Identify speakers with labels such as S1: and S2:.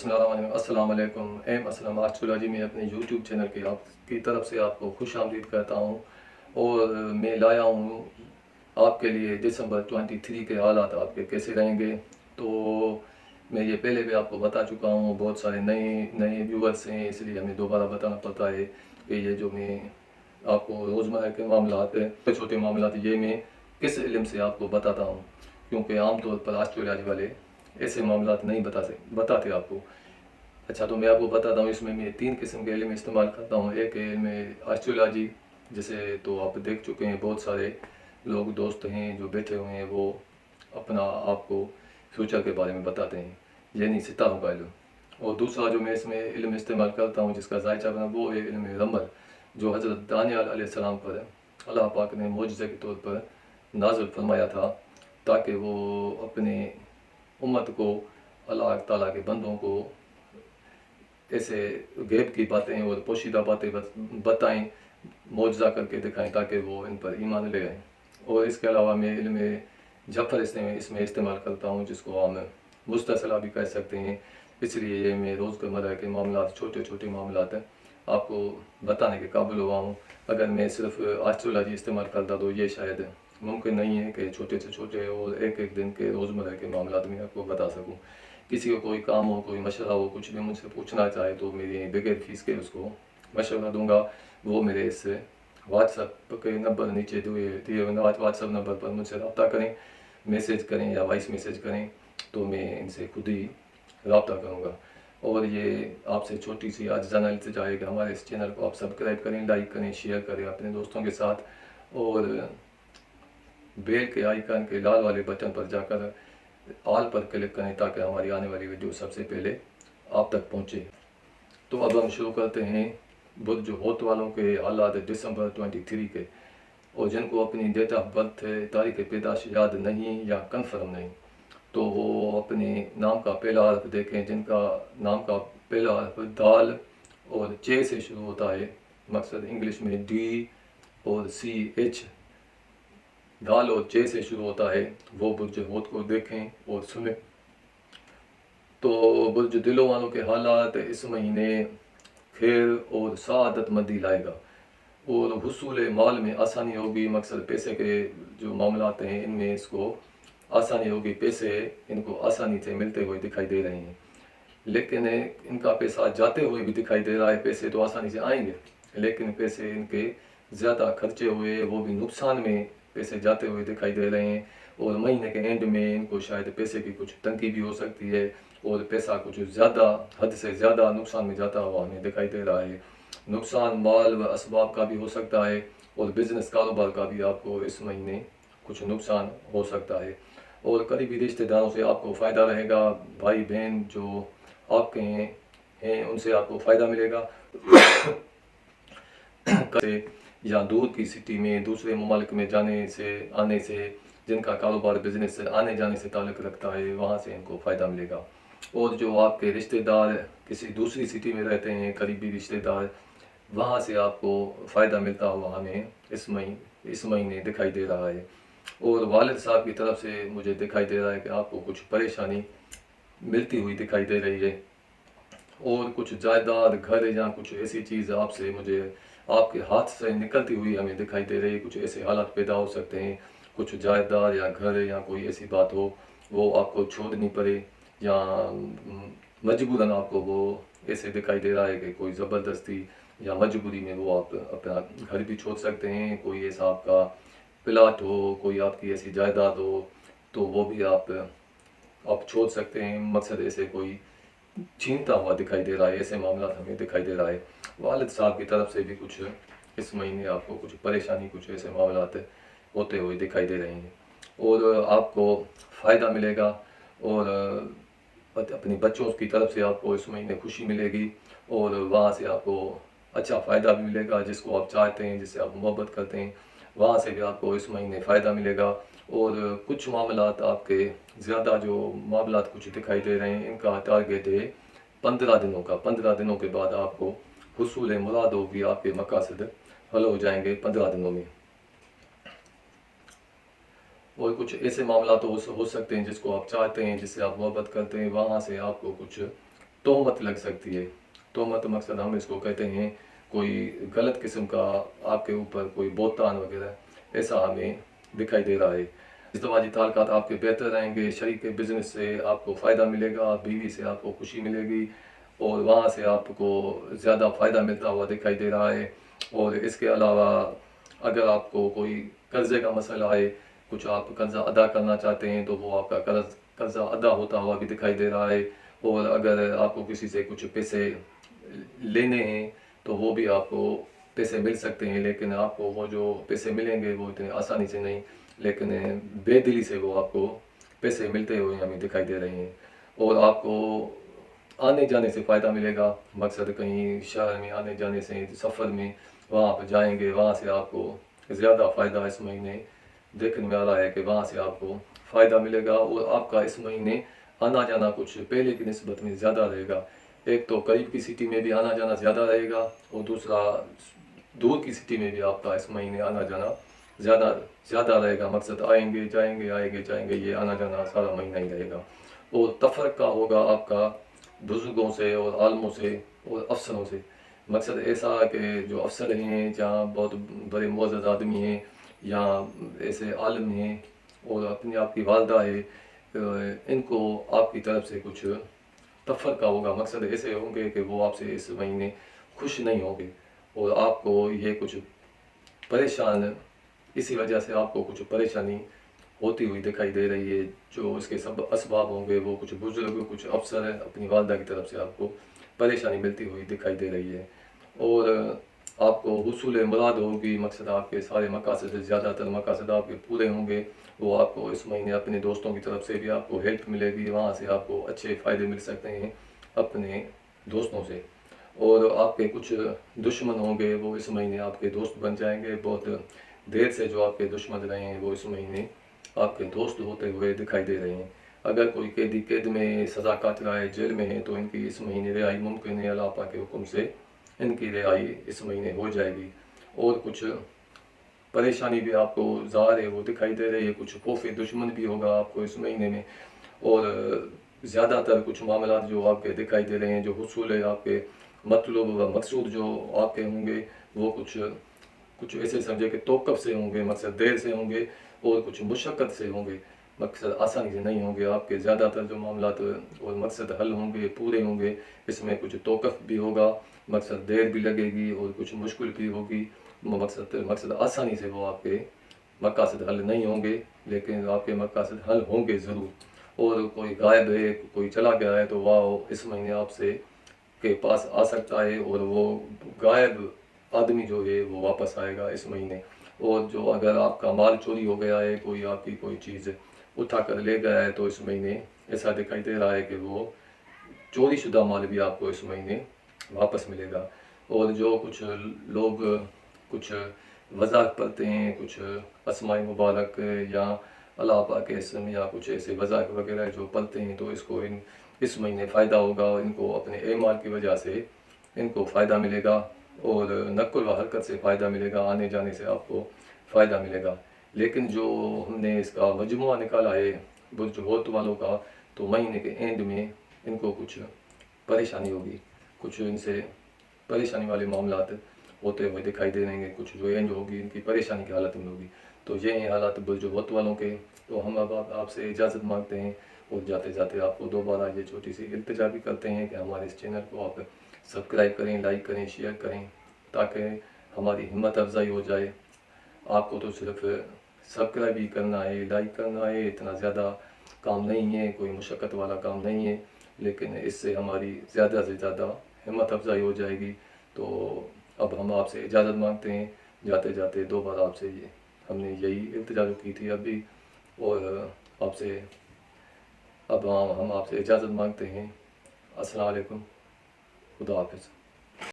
S1: अस्सलाम वालेकुम। एम असलम आस्ट्रोलॉजी में अपने यूट्यूब चैनल के आपकी तरफ से आपको खुश आमदीद करता हूँ। और मैं लाया हूँ आपके लिए दिसंबर 23 के हालात आपके कैसे रहेंगे। तो मैं ये पहले भी आपको बता चुका हूँ, बहुत सारे नए नए व्यूवर्स हैं, इसलिए हमें दोबारा बताना पड़ता है कि ये जो मैं आपको रोज़मर्रा के मामलात छोटे छोटे मामलात ये मैं किस इल्म से आपको बताता हूँ, क्योंकि आमतौर पर आस्ट्रोलॉजी वाले ऐसे मामलात नहीं बताते आपको। अच्छा, तो मैं आपको बताता हूँ, इसमें मैं 3 किस्म के इल्म इस्तेमाल करता हूँ। एक है इल्म आस्ट्रोलॉजी, जिसे तो आप देख चुके हैं, बहुत सारे लोग दोस्त हैं जो बैठे हुए हैं, वो अपना आपको फ्यूचर के बारे में बताते हैं, यानी सितारों का इल्म। और दूसरा जो मैं इसमें इल्म इस्तेमाल करता हूँ, जिसका जायचा बना, वो है इल्म रमल, जो हज़रत दानियाल अलैहिस्सलाम पर अल्लाह पाक ने मोजज़े के तौर पर नाज़िल फरमाया था, ताकि वो अपने उम्मत को, अल्लाह ताला के बंदों को ऐसे गैब की बातें और पोशीदा बातें बताएं, मोजज़ा करके दिखाएं, ताकि वो इन पर ईमान ले आएँ। और इसके अलावा मैं इल्म जफ़र इसमें इस्तेमाल करता हूँ, जिसको हम मुस्तसला भी कह सकते हैं। इसलिए ये मैं रोज़मर्रा के मामलात, छोटे छोटे मामलात आपको बताने के काबिल हुआ हूँ। अगर मैं सिर्फ आस्ट्रोलॉजी इस्तेमाल करता तो ये शायद मुमकिन नहीं है कि छोटे से छोटे और एक एक दिन के रोज़मर्रा के मामलात में आपको बता सकूँ। किसी को कोई काम हो, कोई मशवरा हो, कुछ भी मुझसे पूछना चाहे तो मेरी बगैर फीस के उसको मशवरा दूंगा। वो मेरे इस व्हाट्सएप के नंबर नीचे दिए हुए व्हाट्सएप नंबर पर मुझसे रब्ता करें, मैसेज करें या वॉइस मैसेज करें, तो मैं इनसे खुद ही रब्ता करूँगा। और ये आपसे छोटी सी आजिज़ाना इल्तिजा है कि हमारे इस चैनल को आप सब्सक्राइब करें, लाइक करें, शेयर करें अपने दोस्तों के साथ, और बेल के आइकन के लाल वाले बटन पर जाकर ऑल पर क्लिक करें, ताकि हमारी आने वाली वीडियो सबसे पहले आप तक पहुँचे। तो अब हम शुरू करते हैं बुध होत वालों के हालात दिसंबर 23 के, और जिनको अपनी डेट ऑफ बर्थ तारीख़ पैदाश याद नहीं या कन्फर्म नहीं, तो वो अपने नाम का पहला हर्फ देखें। जिनका नाम का पहला हर्फ दाल और चे से शुरू होता है, मकसद इंग्लिश में डी और CH, दाल और चे से शुरू होता है, वो बुर्ज होत को देखें और सुने। तो बुर्ज दिलों वालों के हालात इस महीने खैर और सआदतमंदी लाएगा, और हुसूल माल में आसानी होगी। मकसद पैसे के जो मामलात हैं, इनमें इसको आसानी होगी, पैसे इनको आसानी से मिलते हुए दिखाई दे रहे हैं। लेकिन इनका पैसा जाते हुए भी दिखाई दे रहा है। पैसे तो आसानी से आएंगे, लेकिन पैसे इनके ज़्यादा खर्चे हुए, वो भी नुकसान में पैसे जाते हुए दिखाई दे रहे हैं। और महीने के एंड में इनको शायद पैसे की कुछ तंगी भी हो सकती है, और पैसा कुछ ज़्यादा, हद से ज़्यादा नुकसान में जाता हुआ हमें दिखाई दे रहा है। नुकसान माल व असबाब का भी हो सकता है, और बिज़नेस कारोबार का भी आपको इस महीने कुछ नुकसान हो सकता है। और करीबी रिश्तेदारों से आपको फ़ायदा रहेगा। भाई बहन जो आपके हैं उनसे आपको फ़ायदा मिलेगा। से या दूर की सिटी में, दूसरे ममालिक में जाने से, आने से, जिनका कारोबार बिजनेस से आने जाने से ताल्लुक़ रखता है, वहाँ से इनको फ़ायदा मिलेगा। और जो आपके रिश्तेदार किसी दूसरी सिटी में रहते हैं, करीबी रिश्तेदार, वहाँ से आपको फ़ायदा मिलता हुआ हमें इस महीने दिखाई दे रहा है। और वालिद साहब की तरफ से मुझे दिखाई दे रहा है कि आपको कुछ परेशानी मिलती हुई दिखाई दे रही है, और कुछ जायदाद, घर या कुछ ऐसी चीज़ आपसे मुझे आपके हाथ से निकलती हुई हमें दिखाई दे रही है। कुछ ऐसे हालात पैदा हो सकते हैं, कुछ जायदाद या घर या कोई ऐसी बात हो, वो आपको छोड़नी पड़े, या मजबूरन आपको वो ऐसे दिखाई दे रहा है कि कोई ज़बरदस्ती या मजबूरी में वो आप अपना घर भी छोड़ सकते हैं। कोई ऐसा आपका प्लाट हो, कोई आपकी ऐसी जायदाद हो, तो वो भी आप छोड़ सकते हैं। मकसद ऐसे कोई छीनता हुआ दिखाई दे रहा है, ऐसे मामला हमें दिखाई दे रहा है। वालिद साहब की तरफ से भी कुछ इस महीने आपको कुछ परेशानी, कुछ ऐसे मामला होते हुए दिखाई दे रहे हैं, और आपको फ़ायदा मिलेगा। और अपने बच्चों की तरफ से आपको इस महीने खुशी मिलेगी, और वहाँ से आपको अच्छा फ़ायदा भी मिलेगा। जिसको आप चाहते हैं, जिससे आप मोहब्बत करते हैं, वहाँ से भी आपको इस महीने फ़ायदा मिलेगा। और कुछ मामलात आपके ज़्यादा जो मामलात कुछ दिखाई दे रहे हैं, इनका टारगेट है 15 दिनों का। 15 दिनों के बाद आपको हुसूल मुराद होगी, आपके मकासद हल हो जाएंगे 15 दिनों में। और कुछ ऐसे मामला तो हो सकते हैं जिसको आप चाहते हैं, जिससे आप मोहब्बत करते हैं, वहाँ से आपको कुछ तोहमत लग सकती है। तोहमत मकसद हम इसको कहते हैं कोई गलत किस्म का आपके ऊपर कोई बोहतान वगैरह ऐसा हमें दिखाई दे रहा है। इज़्दिवाजी ताल्लुकात आपके बेहतर रहेंगे, शरीक बिज़नेस से आपको फ़ायदा मिलेगा, बीवी से आपको खुशी मिलेगी और वहाँ से आपको ज़्यादा फ़ायदा मिलता हुआ दिखाई दे रहा है। और इसके अलावा अगर आपको कोई कर्ज़े का मसला है, कुछ आप कर्ज़ा अदा करना चाहते हैं तो वो आपका कर्ज़ा अदा होता हुआ भी दिखाई दे रहा है। और अगर आपको किसी से कुछ पैसे लेने हैं तो वो भी आपको पैसे मिल सकते हैं, लेकिन आपको वो जो पैसे मिलेंगे वो इतनी आसानी से नहीं, लेकिन बेदिली से वो आपको पैसे मिलते हुए हमें दिखाई दे रहे हैं। और आपको आने जाने से फ़ायदा मिलेगा, मकसद कहीं शहर में आने जाने से, सफ़र में वहाँ पर जाएंगे, वहाँ से आपको ज़्यादा फ़ायदा इस महीने देखने में आ रहा है कि वहाँ से आपको फ़ायदा मिलेगा। और आपका इस महीने आना जाना कुछ पहले की निस्बत में ज़्यादा रहेगा। एक तो करीब की सिटी में भी आना जाना ज़्यादा रहेगा और दूसरा दूर की सिटी में भी आपका इस महीने आना जाना ज़्यादा रहेगा। मकसद आएंगे जाएंगे ये आना जाना सारा महीना ही रहेगा। और तफरक़ा होगा आपका बुज़ुर्गों से और आलमों से और अफसरों से। मकसद ऐसा है कि जो अफसर हैं, जहाँ बहुत बड़े मुअज़्ज़ज़ आदमी हैं या ऐसे आलिम हैं और अपनी आपकी वालदा है, इनको आपकी तरफ से कुछ तफरक़ा होगा। मकसद ऐसे होंगे कि वो आपसे इस महीने खुश नहीं होंगे और आपको ये कुछ परेशान, इसी वजह से आपको कुछ परेशानी होती हुई दिखाई दे रही है। जो इसके सब असबाब होंगे वो कुछ बुज़ुर्ग, कुछ अफसर अपनी वालदा की तरफ से आपको परेशानी मिलती हुई दिखाई दे रही है। और आपको हुसूल मुराद होगी, मकसद आपके सारे मकासद, ज़्यादातर मकासद आपके पूरे होंगे। वो आपको इस महीने अपने दोस्तों की तरफ से भी आपको हेल्प मिलेगी, वहाँ से आपको अच्छे फ़ायदे मिल सकते हैं अपने दोस्तों से। और आपके कुछ दुश्मन होंगे वो इस महीने आपके दोस्त बन जाएंगे। बहुत देर से जो आपके दुश्मन रहे हैं वो इस महीने आपके दोस्त होते हुए दिखाई दे रहे हैं। अगर कोई कैदी कैद में सज़ा काट रहा है, जेल में है, तो इनकी इस महीने रिहाई मुमकिन है। अल्लाह पाक के हुक्म से इनकी रिहाई इस महीने हो जाएगी। और कुछ परेशानी भी आपको ज़ाहिर है वो दिखाई दे रही है, कुछ खौफ दुश्मन भी होगा आपको इस महीने में। और ज़्यादातर कुछ मामला जो आपके दिखाई दे रहे हैं, जो हुसूल है आपके मतलूब व मकसूद जो आपके होंगे वो कुछ ऐसे समझे कि तोक़ुफ़ से होंगे, मकसद देर से होंगे और कुछ मुशक्क़त से होंगे, मकसद आसानी से नहीं होंगे। आपके ज़्यादातर जो मामलात और मकसद हल होंगे, पूरे होंगे। इसमें कुछ तोक़ुफ़ भी होगा, मकसद देर भी लगेगी और कुछ मुश्किल भी होगी। मकसद आसानी से वो आपके मकासद हल नहीं होंगे, लेकिन आपके मकासद हल होंगे ज़रूर। और कोई गायब है, कोई चला गया है, तो वह इस महीने आपसे के पास आ सकता है और वो गायब आदमी जो है वो वापस आएगा इस महीने। और जो अगर आपका माल चोरी हो गया है, कोई आपकी कोई चीज़ उठा कर ले गया है, तो इस महीने ऐसा दिखाई दे रहा है कि वो चोरी शुदा माल भी आपको इस महीने वापस मिलेगा। और जो कुछ लोग कुछ वज़ाक पढ़ते हैं, कुछ अस्माए मुबारक या अल्लाह पाक के इसम या कुछ ऐसे वज़ाक वगैरह जो पढ़ते हैं, तो इसको इस महीने फ़ायदा होगा। इनको अपने एमाल की वजह से इनको फ़ायदा मिलेगा और नक़्ल व हरकत से फ़ायदा मिलेगा, आने जाने से आपको फ़ायदा मिलेगा। लेकिन जो हमने इसका मजमुआ निकाला है बुर्ज वोट वालों का, तो महीने के एंड में इनको कुछ परेशानी होगी, कुछ इनसे परेशानी वाले मामलात होते हुए दिखाई दे रहे हैं। कुछ जो एंड होगी इनकी परेशानी की हालत में होगी। तो ये हैं हालात बुर्ज वोट वालों के। तो हम अब आपसे इजाज़त मांगते हैं और जाते जाते आपको दोबारा ये छोटी सी इल्तिजा भी करते हैं कि हमारे इस चैनल को आप सब्सक्राइब करें, लाइक करें, शेयर करें, ताकि हमारी हिम्मत अफजाई हो जाए। आपको तो सिर्फ सब्सक्राइब ही करना है, लाइक करना है, इतना ज़्यादा काम नहीं है, कोई मुशक्क़त वाला काम नहीं है, लेकिन इससे हमारी ज़्यादा से ज़्यादा हिम्मत अफजाई हो जाएगी। तो अब हम आपसे इजाज़त मांगते हैं, जाते जाते दोबारा आपसे ये हमने यही इल्तिजा जो की थी अभी, और आपसे अब हम आपसे इजाज़त मांगते हैं। अस्सलाम वालेकुम, खुदा हाफ़िज़।